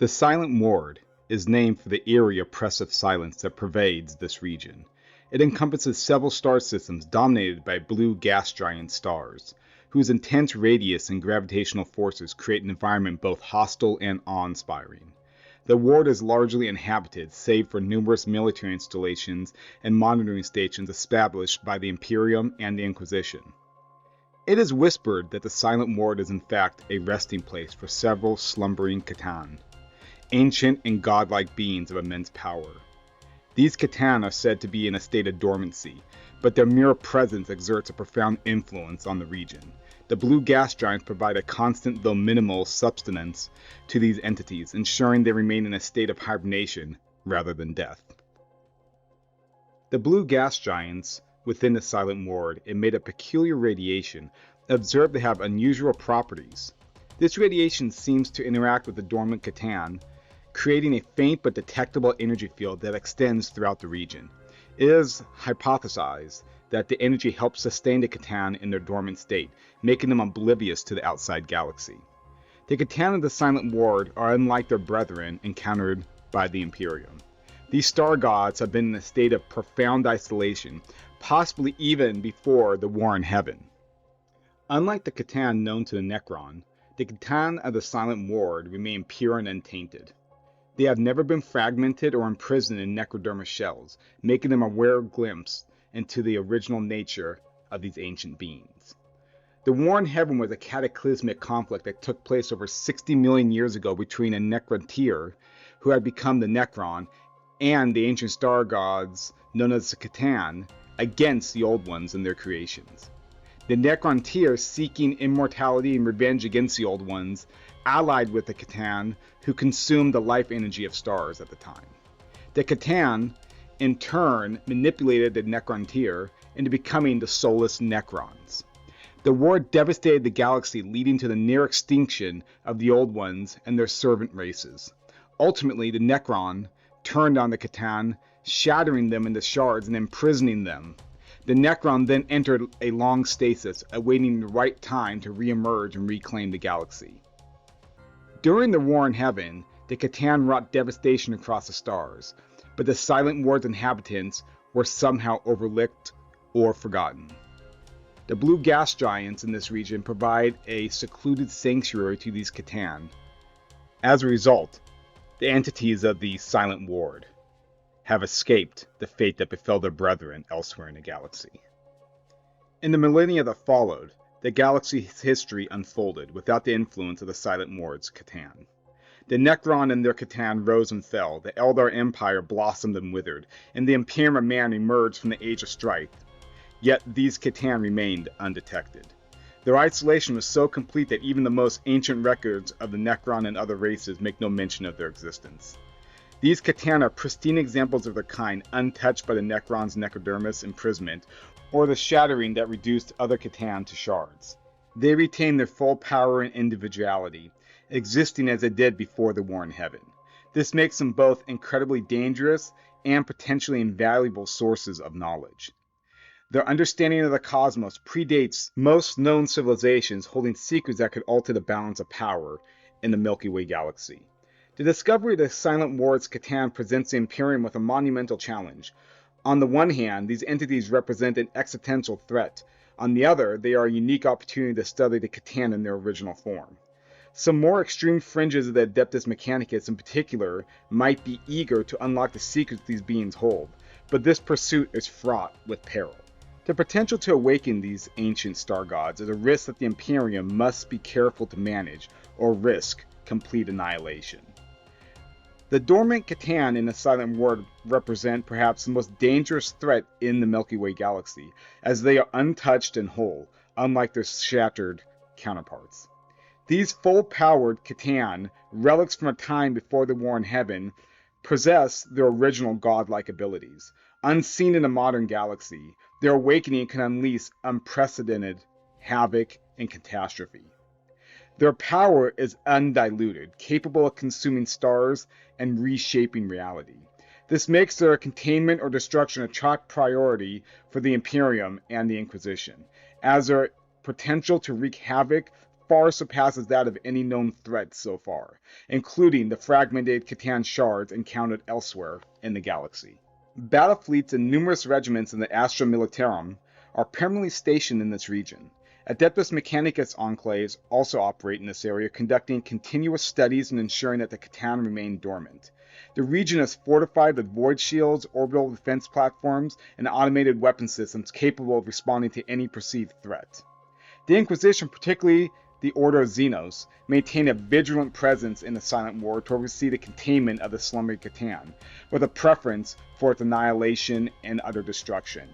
The Silent Ward is named for the eerie, oppressive silence that pervades this region. It encompasses several star systems dominated by blue gas giant stars, whose intense radius and gravitational forces create an environment both hostile and awe-inspiring. The ward is largely inhabited, save for numerous military installations and monitoring stations established by the Imperium and the Inquisition. It is whispered that the Silent Ward is in fact a resting place for several slumbering Catan, ancient and godlike beings of immense power. These Catan are said to be in a state of dormancy, but their mere presence exerts a profound influence on the region. The blue gas giants provide a constant though minimal sustenance to these entities, ensuring they remain in a state of hibernation rather than death. The blue gas giants within the Silent Ward emit a peculiar radiation observed to have unusual properties. This radiation seems to interact with the dormant Catan, creating a faint but detectable energy field that extends throughout the region. It is hypothesized that the energy helps sustain the Catan in their dormant state, making them oblivious to the outside galaxy. The Catan of the Silent Ward are unlike their brethren encountered by the Imperium. These star gods have been in a state of profound isolation, possibly even before the War in Heaven. Unlike the Catan known to the Necron, the Catan of the Silent Ward remain pure and untainted. They have never been fragmented or imprisoned in necrodermal shells, making them a rare glimpse into the original nature of these ancient beings. The War in Heaven was a cataclysmic conflict that took place over 60 million years ago between a Necrontyr, who had become the Necron, and the ancient star gods known as the Catan, against the Old Ones and their creations. The Necrontyr, seeking immortality and revenge against the Old Ones, allied with the Catan, who consumed the life energy of stars at the time. The Catan, in turn, manipulated the Necrontyr into becoming the soulless Necrons. The war devastated the galaxy, leading to the near extinction of the Old Ones and their servant races. Ultimately, the Necron turned on the Catan, shattering them into shards and imprisoning them. The Necron then entered a long stasis, awaiting the right time to re-emerge and reclaim the galaxy. During the War in Heaven, the Catan wrought devastation across the stars, but the Silent Ward's inhabitants were somehow overlooked or forgotten. The blue gas giants in this region provide a secluded sanctuary to these Catan. As a result, the entities of the Silent Ward have escaped the fate that befell their brethren elsewhere in the galaxy. In the millennia that followed, the galaxy's history unfolded without the influence of the Silent Ward's Catan. The Necron and their Catan rose and fell, the Eldar Empire blossomed and withered, and the Imperium of Man emerged from the Age of Strife. Yet these Catan remained undetected. Their isolation was so complete that even the most ancient records of the Necron and other races make no mention of their existence. These Catan are pristine examples of their kind, untouched by the Necron's necrodermis imprisonment, or the shattering that reduced other Catan to shards. They retain their full power and individuality, existing as they did before the War in Heaven. This makes them both incredibly dangerous and potentially invaluable sources of knowledge. Their understanding of the cosmos predates most known civilizations, holding secrets that could alter the balance of power in the Milky Way galaxy. The discovery of the Silent Ward's Catan presents the Imperium with a monumental challenge. On the one hand, these entities represent an existential threat. On the other, they are a unique opportunity to study the Catan in their original form. Some more extreme fringes of the Adeptus Mechanicus in particular might be eager to unlock the secrets these beings hold, but this pursuit is fraught with peril. The potential to awaken these ancient star gods is a risk that the Imperium must be careful to manage, or risk complete annihilation. The dormant Catan in the Silent Ward represent perhaps the most dangerous threat in the Milky Way galaxy, as they are untouched and whole, unlike their shattered counterparts. These full-powered Catan, relics from a time before the War in Heaven, possess their original godlike abilities. Unseen in a modern galaxy, their awakening can unleash unprecedented havoc and catastrophe. Their power is undiluted, capable of consuming stars and reshaping reality. This makes their containment or destruction a top priority for the Imperium and the Inquisition, as their potential to wreak havoc far surpasses that of any known threat so far, including the fragmented Catan shards encountered elsewhere in the galaxy. Battle fleets and numerous regiments in the Astra Militarum are permanently stationed in this region. Adeptus Mechanicus enclaves also operate in this area, conducting continuous studies and ensuring that the Catan remain dormant. The region is fortified with void shields, orbital defense platforms, and automated weapon systems capable of responding to any perceived threat. The Inquisition, particularly the Order of Xenos, maintain a vigilant presence in the Silent War to oversee the containment of the slumbering Catan, with a preference for its annihilation and utter destruction.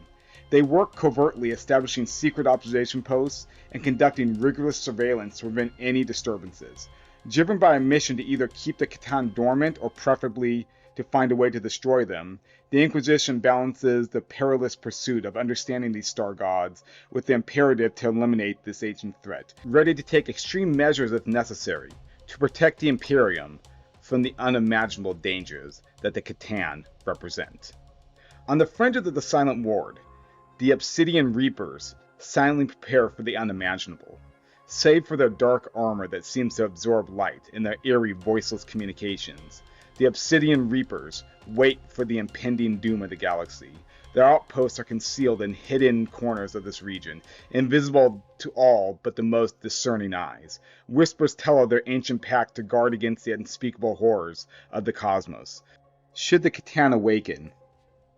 They work covertly, establishing secret observation posts and conducting rigorous surveillance to prevent any disturbances. Driven by a mission to either keep the Catan dormant or preferably to find a way to destroy them, the Inquisition balances the perilous pursuit of understanding these star gods with the imperative to eliminate this ancient threat, ready to take extreme measures if necessary to protect the Imperium from the unimaginable dangers that the Catan represent. On the fringes of the Silent Ward, the Obsidian Reapers silently prepare for the unimaginable. Save for their dark armor that seems to absorb light and their eerie, voiceless communications, the Obsidian Reapers wait for the impending doom of the galaxy. Their outposts are concealed in hidden corners of this region, invisible to all but the most discerning eyes. Whispers tell of their ancient pact to guard against the unspeakable horrors of the cosmos. Should the Catan awaken,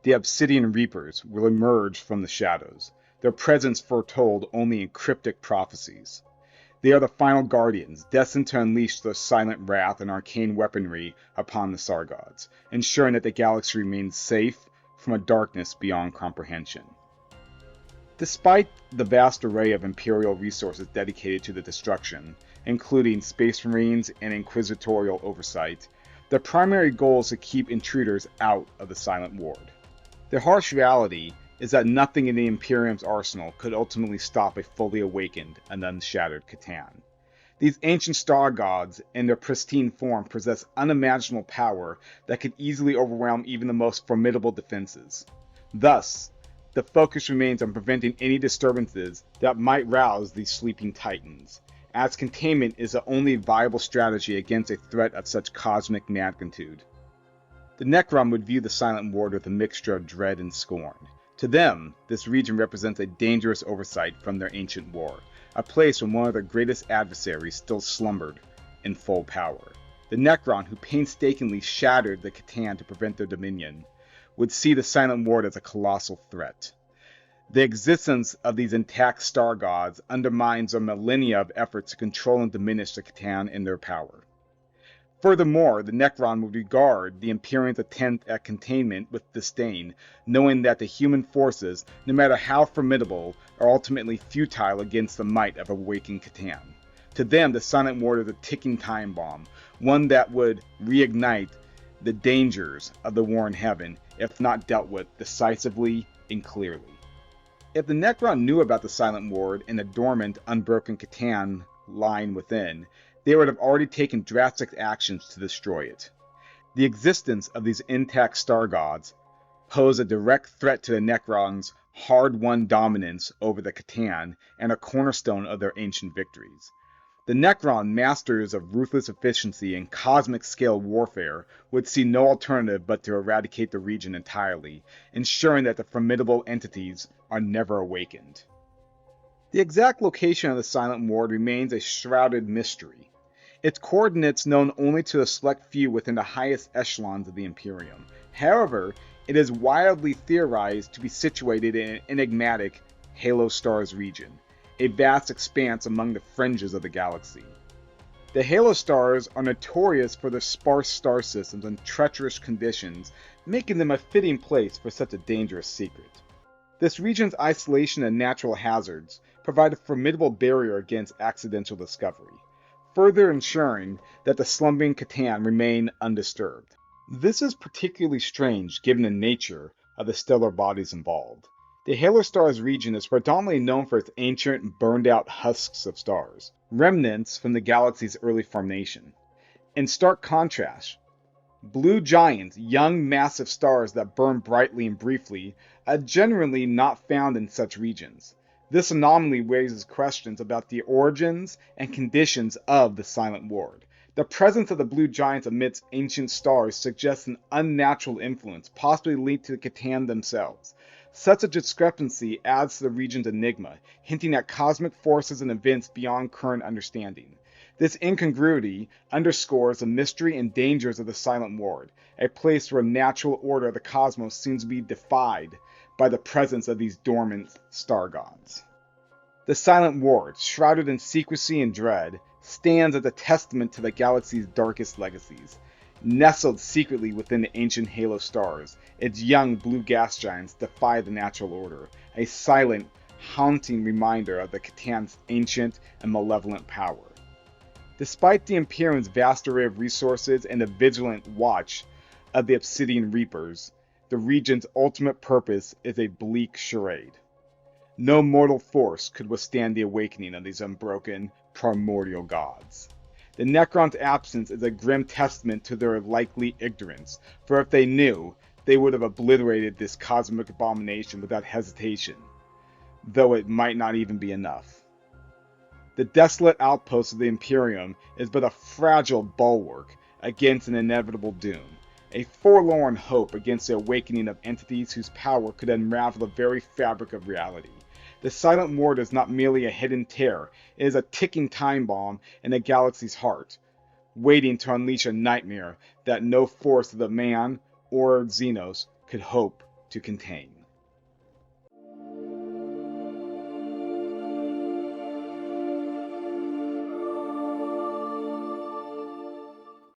the Obsidian Reapers will emerge from the shadows, their presence foretold only in cryptic prophecies. They are the final guardians, destined to unleash their silent wrath and arcane weaponry upon the Sargods, ensuring that the galaxy remains safe from a darkness beyond comprehension. Despite the vast array of Imperial resources dedicated to the destruction, including Space Marines and Inquisitorial oversight, their primary goal is to keep intruders out of the Silent Ward. The harsh reality is that nothing in the Imperium's arsenal could ultimately stop a fully awakened and unshattered Catan. These ancient star gods, in their pristine form, possess unimaginable power that could easily overwhelm even the most formidable defenses. Thus, the focus remains on preventing any disturbances that might rouse these sleeping titans, as containment is the only viable strategy against a threat of such cosmic magnitude. The Necron would view the Silent Ward with a mixture of dread and scorn. To them, this region represents a dangerous oversight from their ancient war, a place where one of their greatest adversaries still slumbered in full power. The Necron, who painstakingly shattered the Catan to prevent their dominion, would see the Silent Ward as a colossal threat. The existence of these intact star gods undermines their millennia of efforts to control and diminish the Catan in their power. Furthermore, the Necron would regard the Imperium's attempt at containment with disdain, knowing that the human forces, no matter how formidable, are ultimately futile against the might of a waking Catan. To them, the Silent Ward is a ticking time bomb, one that would reignite the dangers of the war in heaven if not dealt with decisively and clearly. If the Necron knew about the Silent Ward and the dormant, unbroken Catan lying within, they would have already taken drastic actions to destroy it. The existence of these intact star gods pose a direct threat to the Necron's hard-won dominance over the Catan and a cornerstone of their ancient victories. The Necron, masters of ruthless efficiency and cosmic-scale warfare, would see no alternative but to eradicate the region entirely, ensuring that the formidable entities are never awakened. The exact location of the Silent Ward remains a shrouded mystery, its coordinates known only to a select few within the highest echelons of the Imperium. However, it is widely theorized to be situated in an enigmatic Halo Stars region, a vast expanse among the fringes of the galaxy. The Halo Stars are notorious for their sparse star systems and treacherous conditions, making them a fitting place for such a dangerous secret. This region's isolation and natural hazards provide a formidable barrier against accidental discovery, further ensuring that the slumbering Catan remain undisturbed. This is particularly strange given the nature of the stellar bodies involved. The Halo Stars region is predominantly known for its ancient, burned-out husks of stars, remnants from the galaxy's early formation. In stark contrast, blue giants, young massive stars that burn brightly and briefly, are generally not found in such regions. This anomaly raises questions about the origins and conditions of the Silent Ward. The presence of the blue giants amidst ancient stars suggests an unnatural influence, possibly linked to the Catan themselves. Such a discrepancy adds to the region's enigma, hinting at cosmic forces and events beyond current understanding. This incongruity underscores the mystery and dangers of the Silent Ward, a place where natural order of the cosmos seems to be defied by the presence of these dormant star gods. The Silent Ward, shrouded in secrecy and dread, stands as a testament to the galaxy's darkest legacies. Nestled secretly within the ancient halo stars, its young blue gas giants defy the natural order, a silent, haunting reminder of the Catan's ancient and malevolent power. Despite the Imperium's vast array of resources and the vigilant watch of the Obsidian Reapers, the region's ultimate purpose is a bleak charade. No mortal force could withstand the awakening of these unbroken, primordial gods. The Necron's absence is a grim testament to their likely ignorance, for if they knew, they would have obliterated this cosmic abomination without hesitation, though it might not even be enough. The desolate outpost of the Imperium is but a fragile bulwark against an inevitable doom, a forlorn hope against the awakening of entities whose power could unravel the very fabric of reality. The Silent Ward is not merely a hidden terror, it is a ticking time bomb in the galaxy's heart, waiting to unleash a nightmare that no force of the man or Xenos could hope to contain.